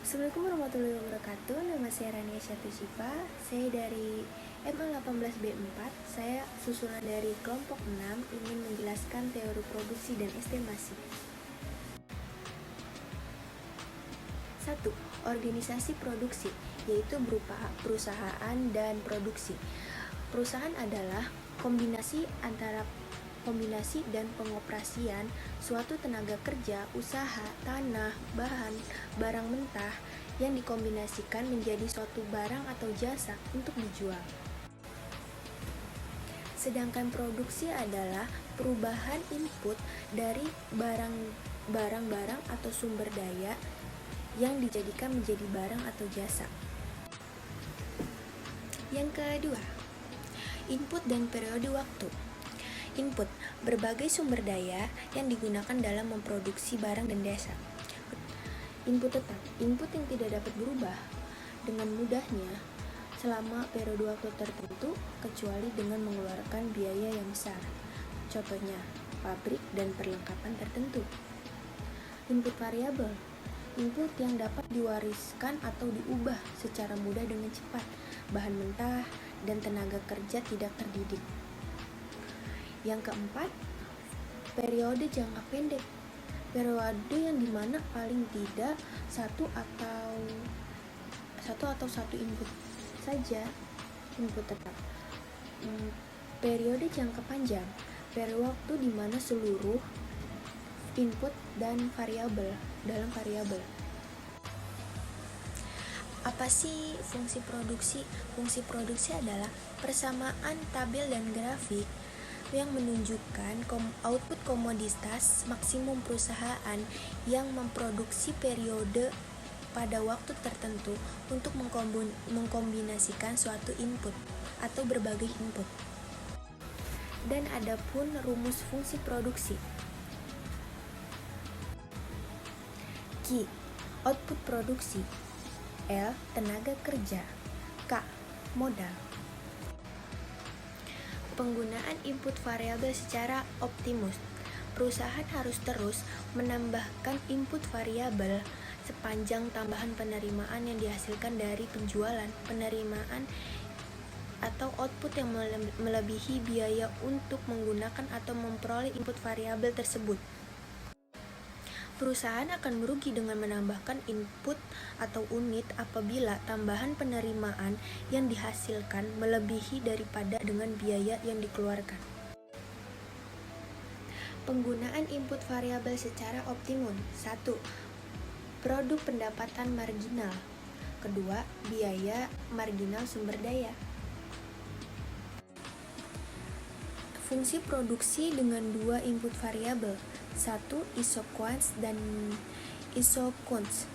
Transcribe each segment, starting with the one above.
Assalamualaikum warahmatullahi wabarakatuh. Nama saya Rania Syatusipa. Saya dari MA18B4. Saya susunan dari kelompok 6 ingin menjelaskan teori produksi dan estimasi. 1. Organisasi produksi, yaitu berupa perusahaan dan produksi. Perusahaan adalah kombinasi dan pengoperasian suatu tenaga kerja, usaha, tanah, bahan, barang mentah yang dikombinasikan menjadi suatu barang atau jasa untuk dijual. Sedangkan produksi adalah perubahan input dari barang-barang atau sumber daya yang dijadikan menjadi barang atau jasa. Yang kedua, input dan periode waktu. Input, berbagai sumber daya yang digunakan dalam memproduksi barang dan jasa. Input tetap, input yang tidak dapat berubah dengan mudahnya selama periode waktu tertentu kecuali dengan mengeluarkan biaya yang besar. Contohnya, pabrik dan perlengkapan tertentu. Input variabel, input yang dapat diwariskan atau diubah secara mudah dengan cepat, bahan mentah dan tenaga kerja tidak terdidik. Yang keempat, periode jangka pendek. Periode yang dimana paling tidak satu input saja input tetap. Periode jangka panjang, periode waktu dimana seluruh input dan variabel dalam variabel. Apa sih fungsi produksi? Fungsi produksi adalah persamaan tabel dan grafik yang menunjukkan output komoditas maksimum perusahaan yang memproduksi periode pada waktu tertentu untuk mengkombinasikan suatu input atau berbagai input. Dan adapun rumus fungsi produksi. Q. Output produksi. L. Tenaga kerja. K. Modal. Penggunaan input variabel secara optimus. Perusahaan harus terus menambahkan input variabel sepanjang tambahan penerimaan yang dihasilkan dari penjualan, penerimaan atau output yang melebihi biaya untuk menggunakan atau memperoleh input variabel tersebut. Perusahaan akan merugi dengan menambahkan input atau unit apabila tambahan penerimaan yang dihasilkan melebihi daripada dengan biaya yang dikeluarkan. Penggunaan input variabel secara optimum. 1. Produk pendapatan marginal. Kedua, biaya marginal sumber daya. Fungsi produksi dengan dua input variabel. 1. Isoquants dan isocounts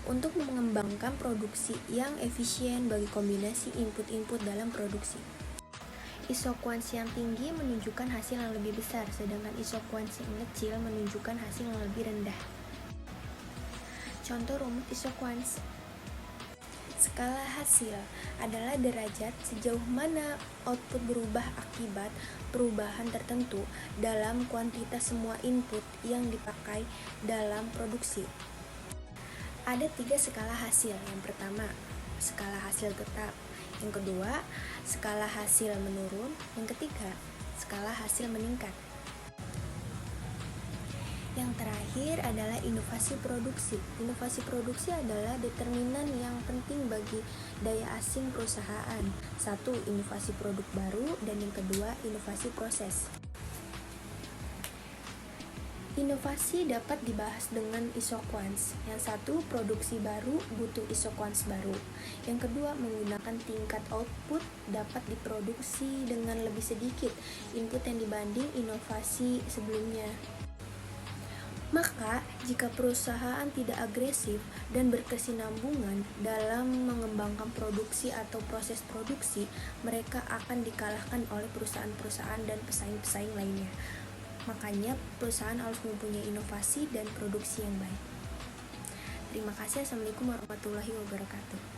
untuk mengembangkan produksi yang efisien bagi kombinasi input-input dalam produksi. Isoquants yang tinggi menunjukkan hasil yang lebih besar, sedangkan isoquants yang kecil menunjukkan hasil yang lebih rendah. Contoh rumus isoquants. Skala hasil adalah derajat sejauh mana output berubah akibat perubahan tertentu dalam kuantitas semua input yang dipakai dalam produksi. Ada 3 skala hasil. Yang pertama, skala hasil tetap. Yang kedua, skala hasil menurun. Yang ketiga, skala hasil meningkat. Yang terakhir adalah inovasi produksi. Inovasi produksi adalah determinan yang penting bagi daya asing perusahaan. 1. Inovasi produk baru, dan yang kedua, inovasi proses. Inovasi dapat dibahas dengan isoquants. Yang satu, produksi baru butuh isoquants baru. Yang kedua, menggunakan tingkat output dapat diproduksi dengan lebih sedikit input yang dibanding inovasi sebelumnya. Maka, jika perusahaan tidak agresif dan berkesinambungan dalam mengembangkan produksi atau proses produksi, mereka akan dikalahkan oleh perusahaan-perusahaan dan pesaing-pesaing lainnya. Makanya, perusahaan harus mempunyai inovasi dan produksi yang baik. Terima kasih. Assalamualaikum warahmatullahi wabarakatuh.